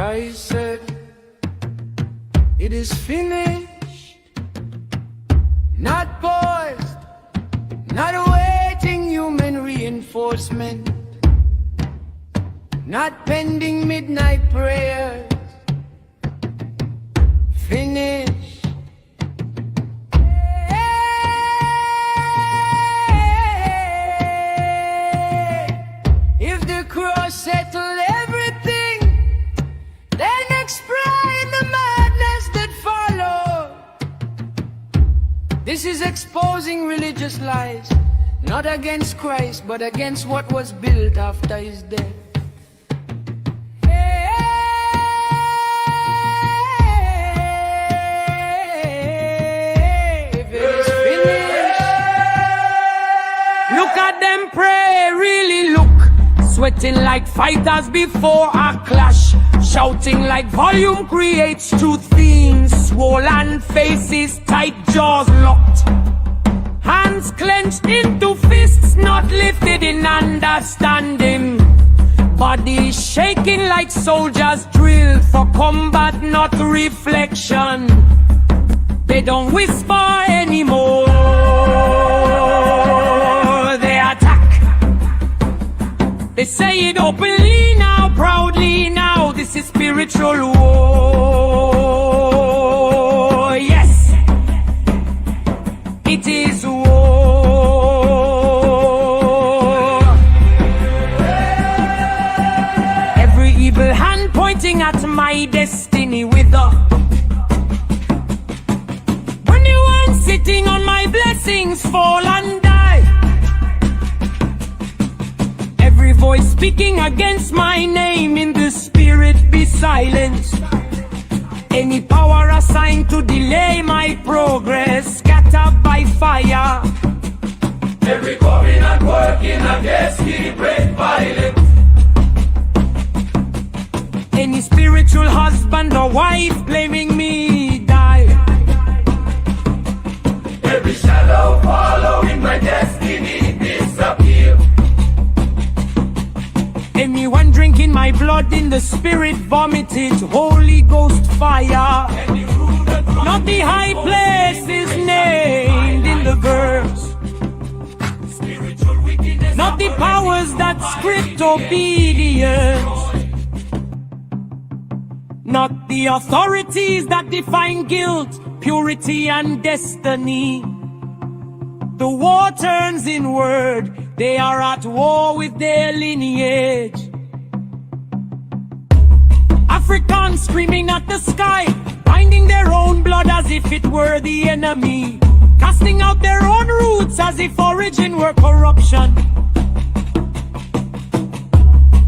Christ said, it is finished, not paused, not awaiting human reinforcement, not pending midnight prayers. Finished. If the cross settled everything, then explain the madness that followed. This is exposing religious lies, not against Christ, but against what was built after his death. Look at them pray, really look. Sweating like fighters before a clash, shouting like volume creates truth themes. Swollen faces, tight jaws locked, hands clenched into fists, not lifted in understanding. Bodies shaking like soldiers drilled for combat, not reflection. They don't whisper anymore, they attack. They say it openly now, proudly now. This is spiritual war. Yes, it is war. Every evil hand pointing at my destiny with a sitting on my blessings fall and die. Every voice speaking against my name in the spirit be silenced. Any power assigned to delay my progress scattered by fire. Every covenant working against me break violence. Any spiritual husband or wife blaming me die. Every shadow following my destiny disappear. Anyone drinking my blood in the spirit vomit it. Holy Ghost fire. Not the high place is named in the verse. Not the powers that script obedience. Not the authorities that define guilt, purity and destiny. The war turns inward, they are at war with their lineage. Africans screaming at the sky, binding their own blood as if it were the enemy, casting out their own roots as if origin were corruption,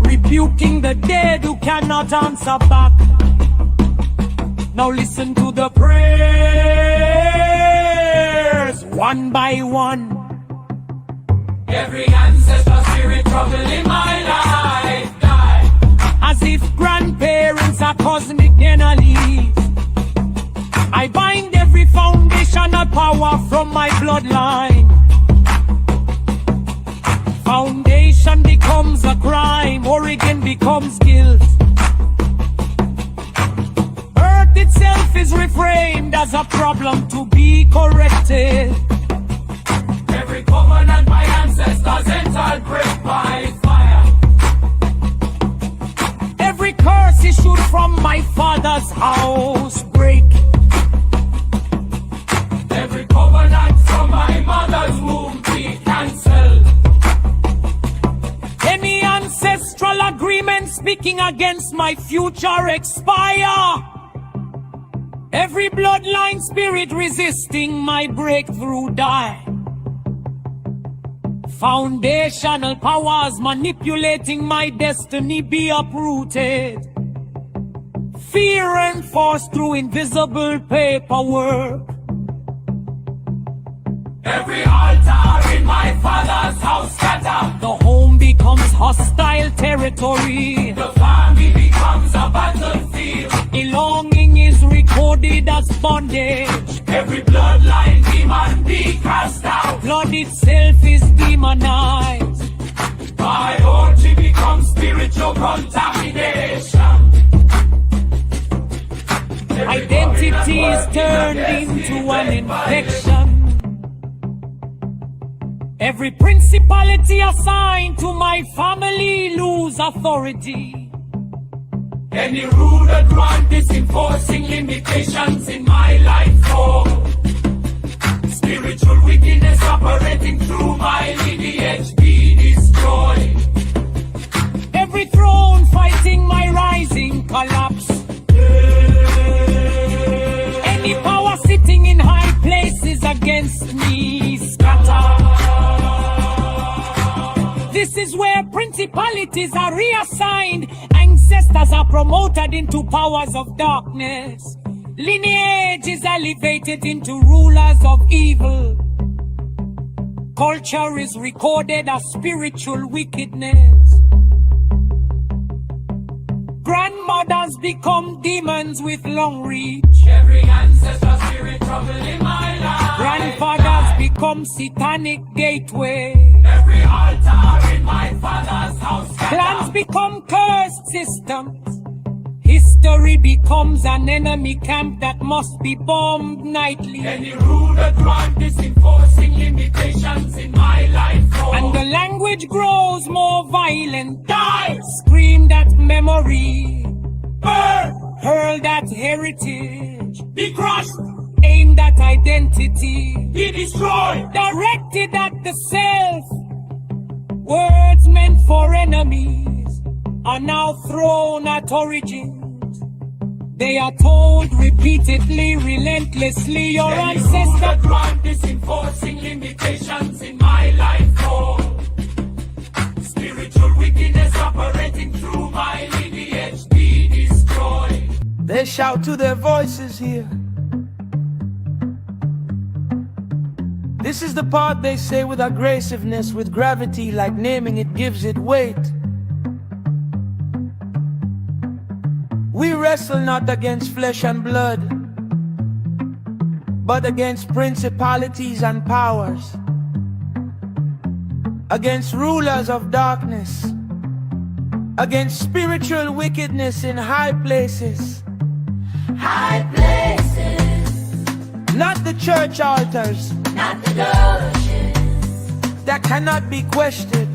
rebuking the dead who cannot answer back. Now listen to the prayers, one by one. Every ancestor spirit trouble in my life die. As if grandparents are cosmic enemies, I bind every foundational power from my bloodline. Foundation becomes a crime, origin becomes guilt. Itself is reframed as a problem to be corrected. Every covenant my ancestors entered break by fire. Every curse issued from my father's house break. Every covenant from my mother's womb be cancelled. Any ancestral agreement speaking against my future expire. Every bloodline spirit resisting my breakthrough die. Foundational powers manipulating my destiny be uprooted. Fear enforced through invisible paperwork. Every altar in my father's house scatter. The home becomes hostile territory. The family becomes a battlefield. A longing is recorded as bondage. Every bloodline demon be cast out. Blood itself is demonized. My orgy becomes spiritual contamination. turned into an infection. Every principality assigned to my family lose authority. Any rule that grant is enforcing limitations in my life. Oh, spiritual wickedness operating through my lineage be destroyed. Every throne fighting my rising collapse. Any power sitting in high places against me scatter. This is where principalities are reassigned. Ancestors are promoted into powers of darkness. Lineage is elevated into rulers of evil. Culture is recorded as spiritual wickedness. Grandmothers become demons with long reach. Every ancestor spirit trouble in my life. Grandfathers become satanic gateway. Every altar in my father's house. Clans become cursed systems. History becomes an enemy camp that must be bombed nightly. Any rule that grant is enforcing limitations in my life. Oh, And the language grows more violent. Die! Scream that memory. burn, Hurl at heritage. be crushed, Aimed at identity. be destroyed. Directed at the self. Words meant for enemies are now thrown at origins. They are told repeatedly, relentlessly, your Any rule ancestors. that grant is enforcing limitations in my life. Oh, spiritual wickedness operating through my lineage be destroyed. They shout to their voices here. This is the part they say with aggressiveness, with gravity, like naming it gives it weight. We wrestle not against flesh and blood, but against principalities and powers, against rulers of darkness, against spiritual wickedness in high places. High places, Not the church altars not the doges, that cannot be questioned,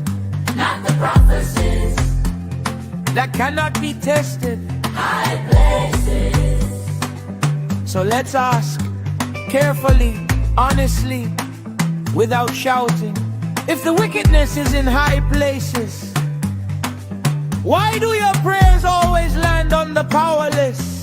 not the prophecies. that cannot be tested. High places, So let's ask carefully, honestly, without shouting. If the wickedness is in high places, why do your prayers always land on the powerless?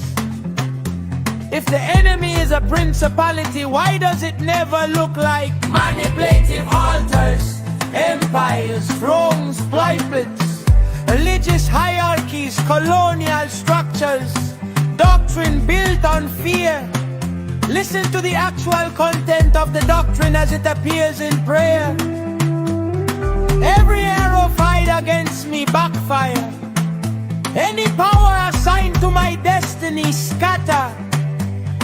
If the enemy is a principality, why does it never look like manipulative altars, empires, thrones, pulpits, religious hierarchies, colonial structures, doctrine built on fear? Listen to the actual content of the doctrine as it appears in prayer. Every arrow fired against me backfire. Any power assigned to my destiny scatter.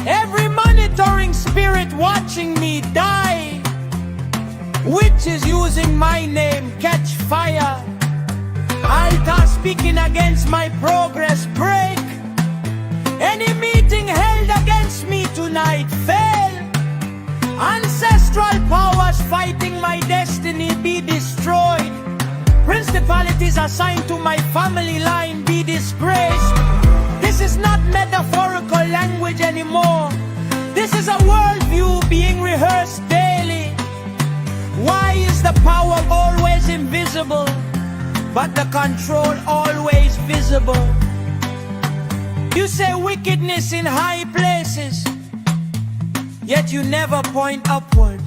Every monitoring spirit watching me die. Witches using my name catch fire. Altar speaking against my progress break. Any meeting held against me tonight fail. Ancestral powers fighting my destiny be destroyed. Principalities assigned to my family line be disgraced. This is not metaphorical language anymore. This is a worldview being rehearsed daily. Why is the power always invisible, but the control always visible? You say wickedness in high places, yet you never point upward.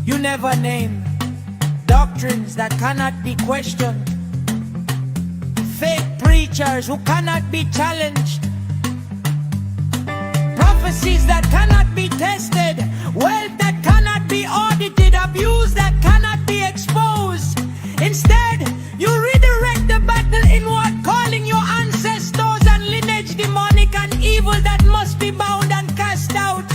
You never name doctrines that cannot be questioned, fake preachers who cannot be challenged, prophecies that cannot be tested, wealth that cannot be audited, abuse that cannot be exposed. Instead, you redirect the battle inward, calling your ancestors and lineage demonic and evil that must be bound and cast out.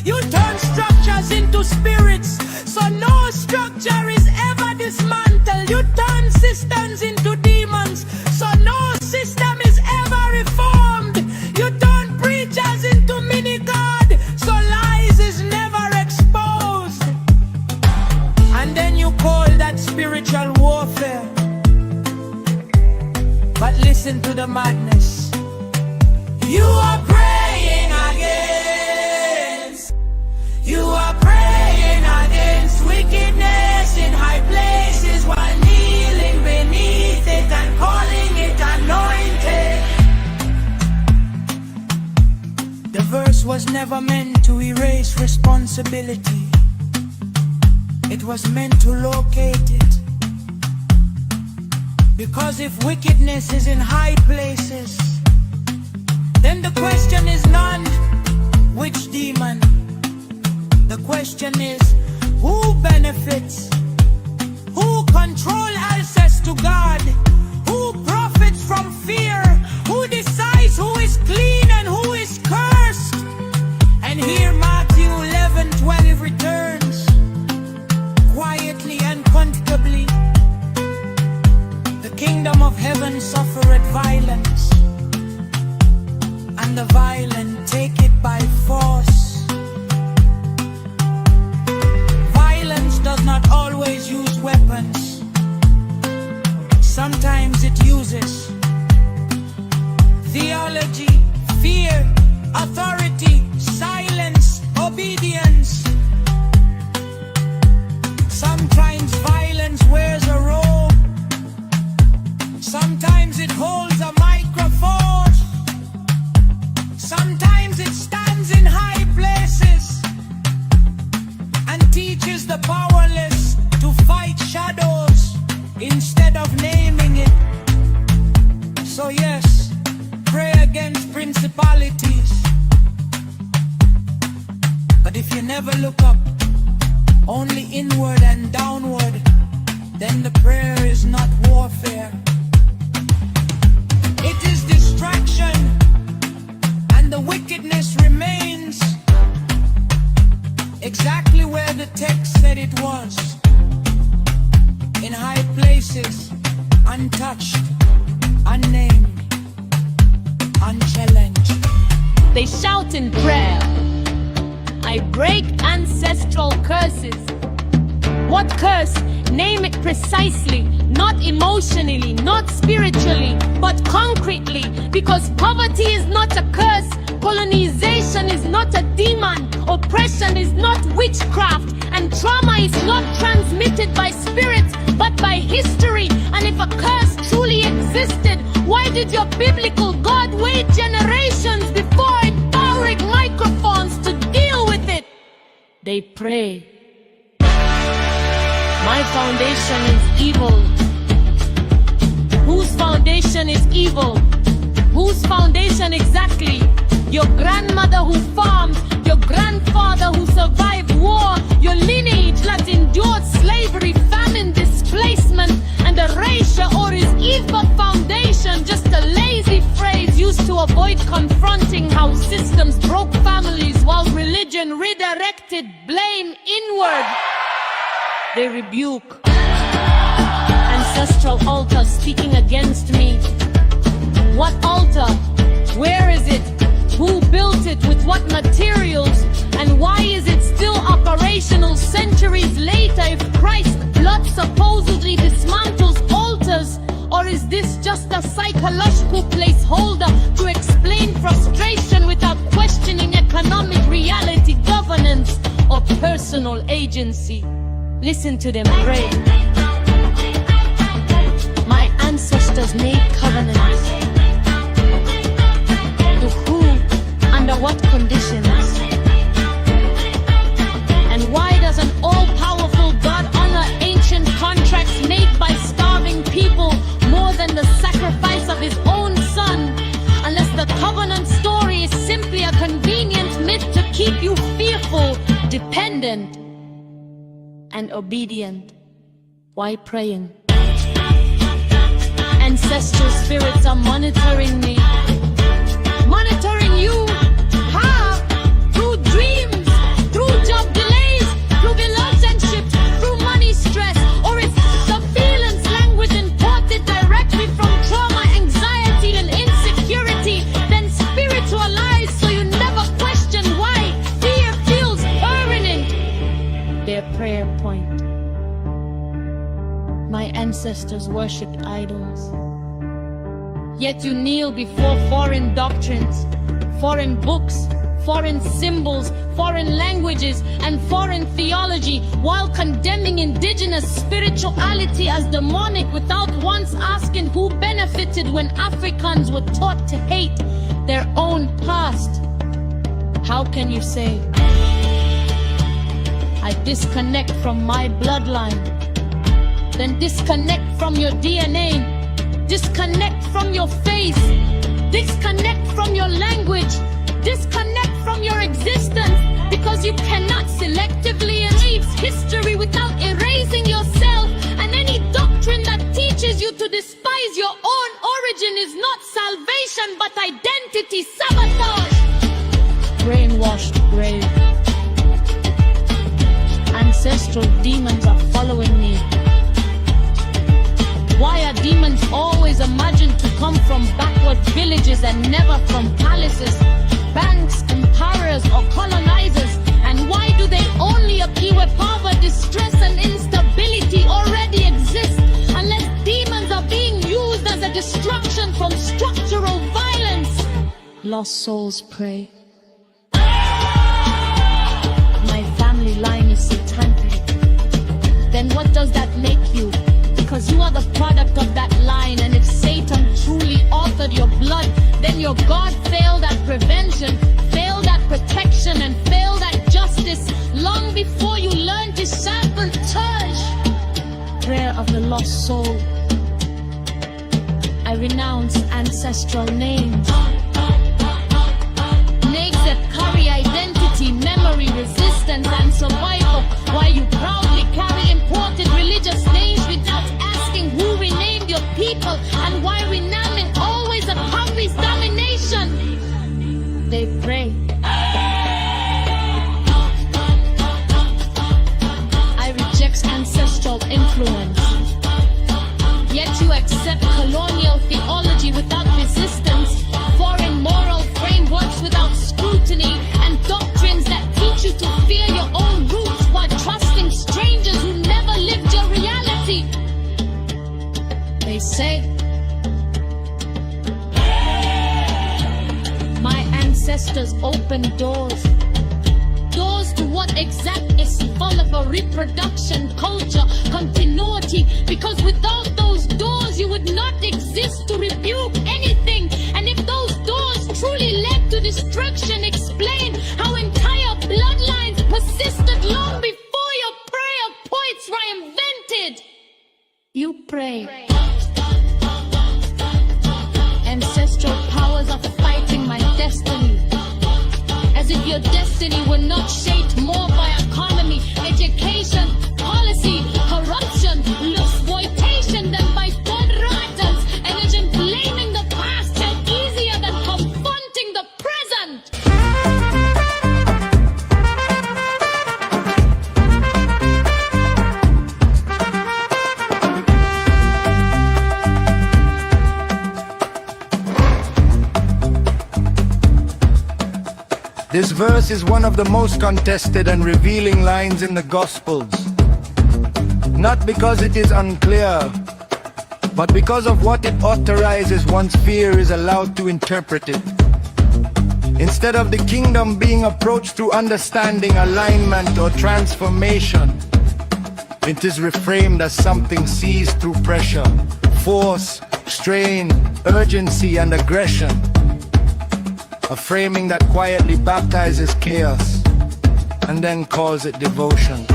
You turn structures into spirits, so no structure is ever dismantled. You turn systems into demons, so no system is ever reformed. You turn preachers into warfare. But listen to the madness. You are praying against. You are praying against wickedness in high places while kneeling beneath it and calling it anointed. The verse was never meant to erase responsibility. It was meant to locate it. Because if wickedness is in high places, then the question is none, which demon? The question is, who benefits? Who control access to God? Who profits from fear? Who decides who is clean and who is cursed? And here Matthew 11:12 returns, quietly and comfortably. The kingdom of heaven suffereth violence, and the violent take it by force. Violence does not always use weapons. Sometimes it uses theology, fear, authority, silence, obedience. Sometimes violence wears a robe. Sometimes it holds a microphone. Sometimes it stands in high places and teaches the powerless to fight shadows instead of naming it. So yes, pray against principalities. But if you never look up, only inward and downward, then the prayer is not warfare. It is distraction, and the wickedness remains exactly where the text said it was. In high places, untouched, unnamed, unchallenged. They shout in prayer, I break ancestral curses. What curse? Name it precisely, not emotionally, not spiritually, but concretely. Because poverty is not a curse, colonization is not a demon, oppression is not witchcraft, and trauma is not transmitted by spirits, but by history. And if a curse truly existed, why did your biblical God wait generations before empowering microphones to deal with it? They pray. My foundation is evil. Whose foundation is evil? Whose foundation exactly? Your grandmother who farmed, your grandfather who survived war, your lineage that endured slavery, famine, displacement, and erasure, or is evil foundation just a lazy phrase used to avoid confronting how systems broke families while religion redirected blame inward? They rebuke. Ancestral altar speaking against me. What altar? Where is it? Who built it? With what materials? And why is it still operational centuries later if Christ's blood supposedly dismantles altars? Or is this just a psychological placeholder to explain frustration without questioning economic reality, governance, or personal agency? Listen to them pray. My ancestors made covenants. To who? Under what conditions? And why does an all-powerful God honor ancient contracts made by starving people more than the sacrifice of his own son? Unless the covenant story is simply a convenient myth to keep you fearful, dependent, and obedient. Why praying? Ancestral spirits are monitoring me. Monitoring you? How? Through dreams, through job delays, through relationships, through money stress, or is surveillance language imported directly from trauma, anxiety, and insecurity, then spiritualized so you never question why fear feels permanent? Their prayer point. My ancestors worshipped idols. Yet you kneel before foreign doctrines, foreign books, foreign symbols, foreign languages, and foreign theology, while condemning indigenous spirituality as demonic without once asking who benefited when Africans were taught to hate their own past. How can you say, I disconnect from my bloodline? Then disconnect from your DNA, disconnect from your face, disconnect from your language, disconnect from your existence, because you cannot selectively erase history without erasing yourself. And any doctrine that teaches you to despise your own origin is not salvation but identity sabotage. Brainwashed grave. Ancestral demons are following me. Why are demons always imagined to come from backward villages and never from palaces, banks, emperors, or colonizers? And why do they only appear where power, distress, and instability already exist? Unless demons are being used as a distraction from structural violence. Lost souls pray. My family line is satanic. Then what does that make you? Because you are the product of that line, and if Satan truly authored your blood, then your God failed at prevention, failed at protection, and failed at justice long before you learned to sabotage. Prayer of the lost soul. I renounce ancestral names, names that carry identity, memory, resistance, and survival, while you proudly carry imported religious names without asking who renamed your people, and why renaming always accompanies domination. They pray. I reject ancestral influence. Yet you accept colonial theology without resistance, foreign moral frameworks without scrutiny, and doctrines that teach you to fear your own roots while trusting strangers who never lived your reality. They say, my ancestors opened doors. Doors to what exact is full of a reproduction, culture, continuity, because without those doors you would not exist to rebuke anything. And if those doors truly led to destruction, explain how entire bloodlines persisted long before your prayer points were invented. You pray. Ancestral powers are fighting my destiny, as if your destiny were not shaped more by economy, education, policy, corruption, exploitation than by third writers, and urgent blaming the past is easier than confronting the present. This verse is one of the most contested and revealing lines in the Gospels. Not because it is unclear, but because of what it authorizes once fear is allowed to interpret it. Instead of the kingdom being approached through understanding, alignment, or transformation, it is reframed as something seized through pressure, force, strain, urgency, and aggression. A framing that quietly baptizes chaos and then calls it devotion.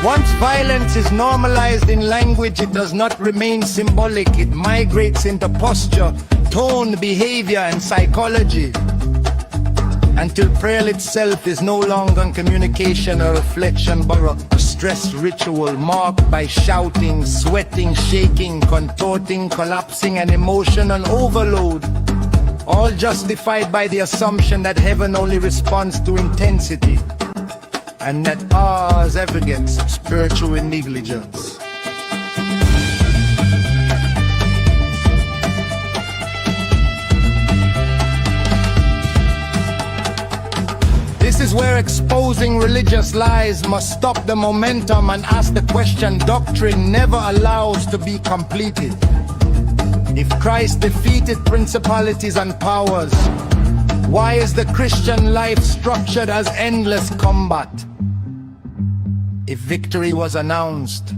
Once violence is normalized in language, it does not remain symbolic. It migrates into posture, tone, behavior, and psychology, until prayer itself is no longer communication or reflection, but a stress ritual marked by shouting, sweating, shaking, contorting, collapsing, and emotional overload, all justified by the assumption that heaven only responds to intensity, and that ours ever gets spiritual negligence. is where exposing religious lies must stop the momentum and ask the question doctrine never allows to be completed. If Christ defeated principalities and powers, why is the Christian life structured as endless combat? If victory was announced,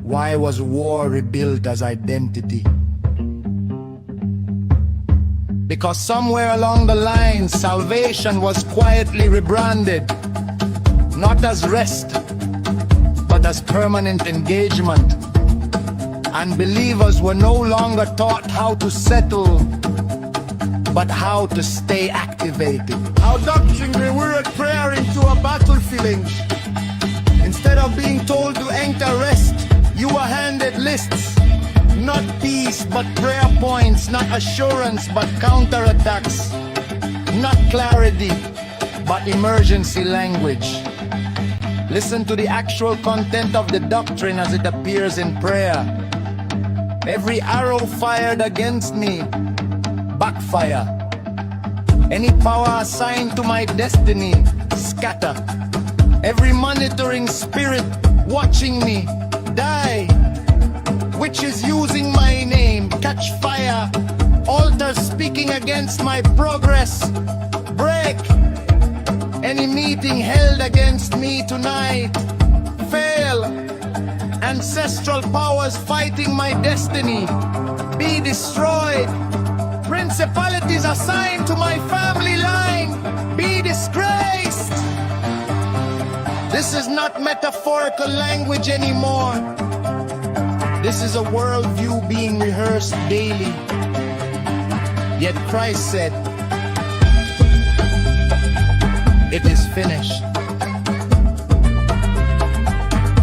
why was war rebuilt as identity? Because somewhere along the line, salvation was quietly rebranded, not as rest, but as permanent engagement. And believers were no longer taught how to settle, but how to stay activated. Our doctrine reworded prayer into a battlefield. Instead of being told to enter rest, you were handed lists. Not peace, but prayer points. Not assurance, but counterattacks. Not clarity, but emergency language. Listen to the actual content of the doctrine as it appears in prayer. Every arrow fired against me, backfire. Any power assigned to my destiny, scatter. Every monitoring spirit watching me, die. Witches using my name, catch fire. Altars speaking against my progress, break. Any meeting held against me tonight, fail. Ancestral powers fighting my destiny, be destroyed. Principalities assigned to my family line, be disgraced. This is not metaphorical language anymore. This is a worldview being rehearsed daily. Yet Christ said, "It is finished."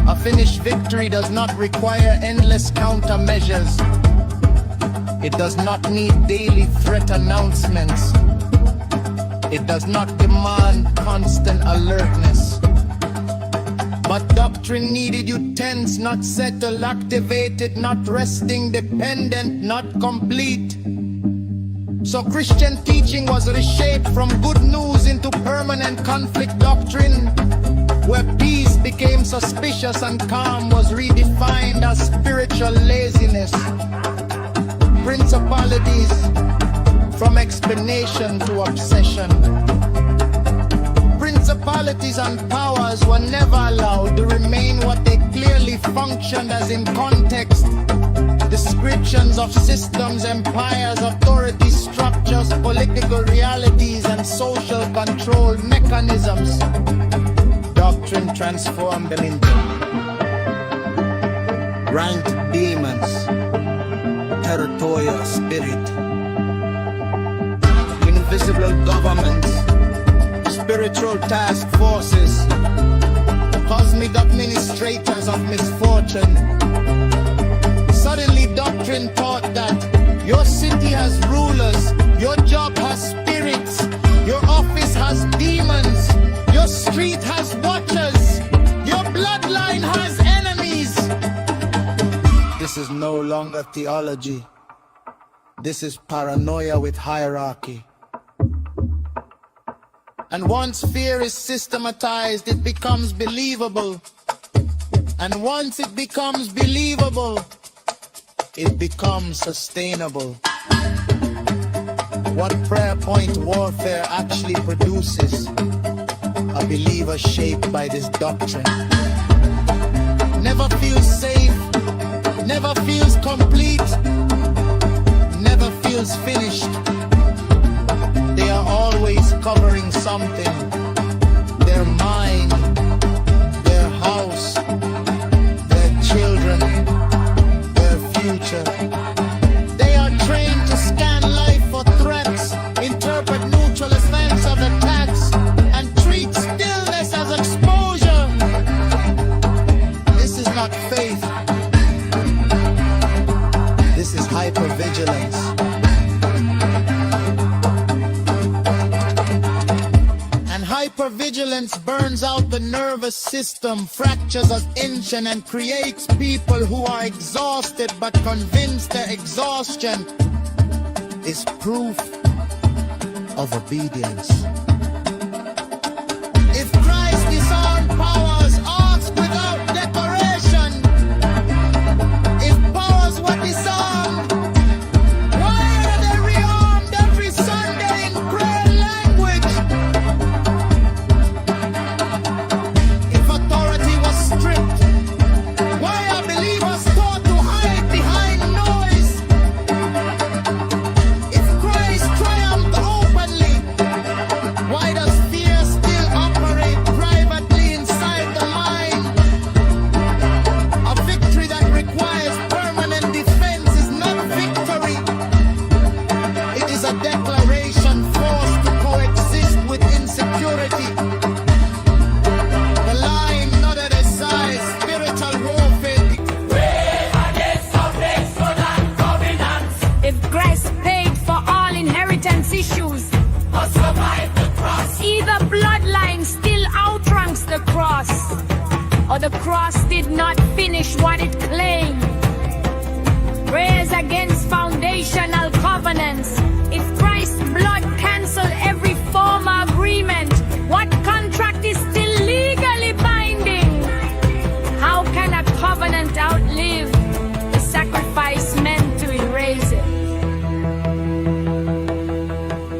A finished victory does not require endless countermeasures. It does not need daily threat announcements. It does not demand constant alertness. But doctrine needed you tense, not settled, activated, not resting, dependent, not complete. So Christian teaching was reshaped from good news into permanent conflict doctrine, where peace became suspicious and calm was redefined as spiritual laziness. Principalities from explanation to obsession. Principalities and powers were never allowed to remain what they clearly functioned as in context. Descriptions of systems, empires, authority structures, political realities, and social control mechanisms. Doctrine transformed them into ranked demons, territorial spirit, invisible governments, spiritual task forces, cosmic administrators of misfortune. Suddenly doctrine taught that your city has rulers, your job has spirits, your office has demons, your street has watchers, your bloodline has enemies. This is no longer theology. This is paranoia with hierarchy. And once fear is systematized, it becomes believable. And once it becomes believable, it becomes sustainable. What prayer point warfare actually produces? A believer shaped by this doctrine. Never feels safe, never feels complete, never feels finished. They are always covering something. Their mind, their house, their children, their future. They are trained to scan life for threats, interpret neutral events of attacks, and treat stillness as exposure. This is not faith. This is hypervigilance. Hypervigilance burns out the nervous system, fractures us ancient, and creates people who are exhausted but convinced their exhaustion is proof of obedience. the cross did not finish what it claimed. Prayers against foundational covenants. If Christ's blood canceled every former agreement, what contract is still legally binding? How can a covenant outlive the sacrifice meant to erase it?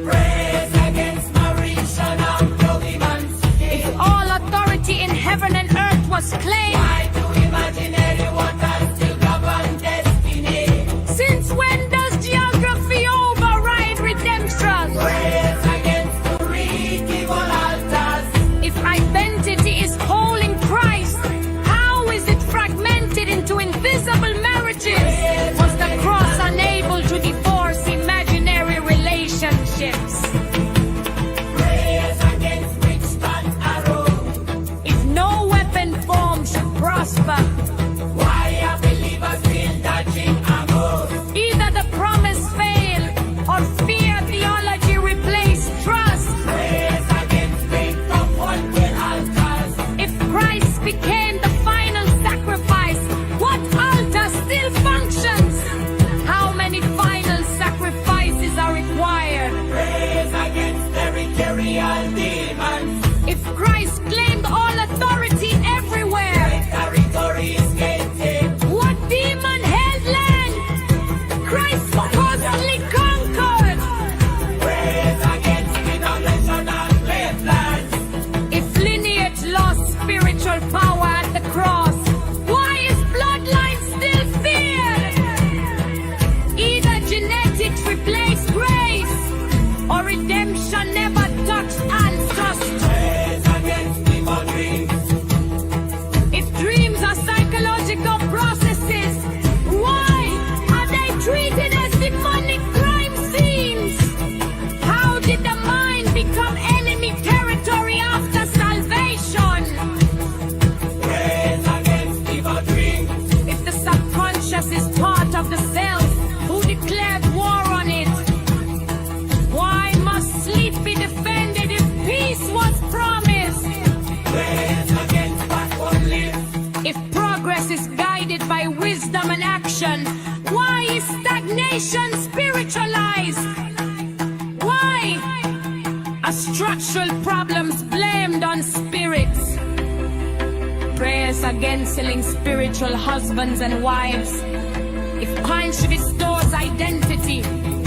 Praise against Mauritian documents. If all authority in heaven and earth was claimed, Why do imaginary waters still govern destiny? since when does geography override redemption? Praise against Greek evil altars. If identity is whole in Christ, how is it fragmented into invisible marriages? Was the cross unable to divorce imaginary relationships? Praise against witchcraft arrow. If no weapon formed should prosper, Why are believers still dodging ammo? either the promise fail or fear theology replace trust. Praise against faith of one-way altars. If Christ became the final sacrifice, what altar still functions? How many final sacrifices are required? Praise against territorial demons. If Christ claimed all authority everywhere, Territory is gated. what demon held land? Christ supposedly conquered. Praise against denominational wastelands. If lineage lost spiritual power at the cross, why is bloodline still feared? Either genetics replace grace, or redemption never touched ancestors. Praise against evil dreams. If dreams are psychological processes, why are they treated as demonic crime scenes? How did the mind become enemy territory after salvation? Praise against evil dreams. If the subconscious is part of the self, who declared war on it? Why must sleep be defended if peace was promised? Praise against backward lives. If progress is guided by wisdom and action, why is stagnation spiritualized? Why are structural problems blamed on spirits? Prayers against selling spiritual husbands and wives. If Christ restores identity,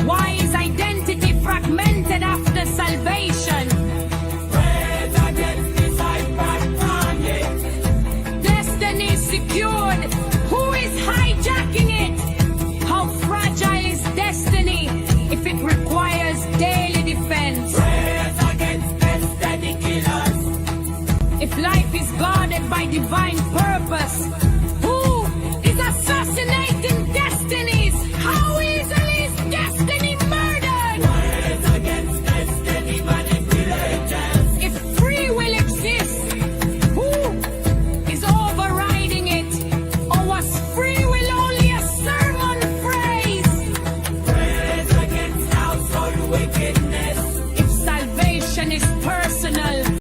why is identity fragmented after salvation? Praise against disciple-bonding. Destiny is secured. Who is hijacking it? How fragile is destiny if it requires daily defense? Praise against destiny killers. If life is guarded by divine purpose,